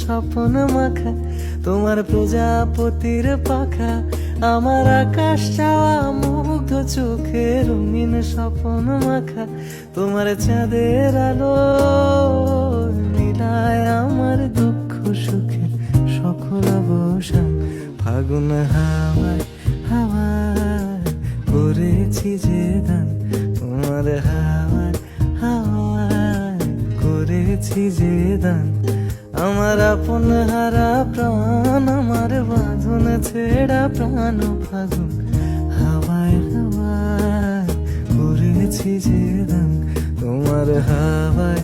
স্বপ্ন মাখা তোমার প্রজাপতির পাখা, আমার আকাশ চাওয়া মুগ্ধ চোখে রঙিন স্বপ্ন মাখা, তোমার চাঁদের আলো মিলায় আমার দুঃখ সুখে সকল অবসান। ফাগুন হাওয়ায় হাওয়ায় করেছি যে দান, তোমার হাওয়ায় হাওয়ায় করেছি যে দান। আমার আপন হারা প্রাণ, আমার বাঁধন ছেড়া প্রাণ, ফাগুন হাওয়ায় হাওয়ায় করেছি যে দান, তোমার হাওয়ায়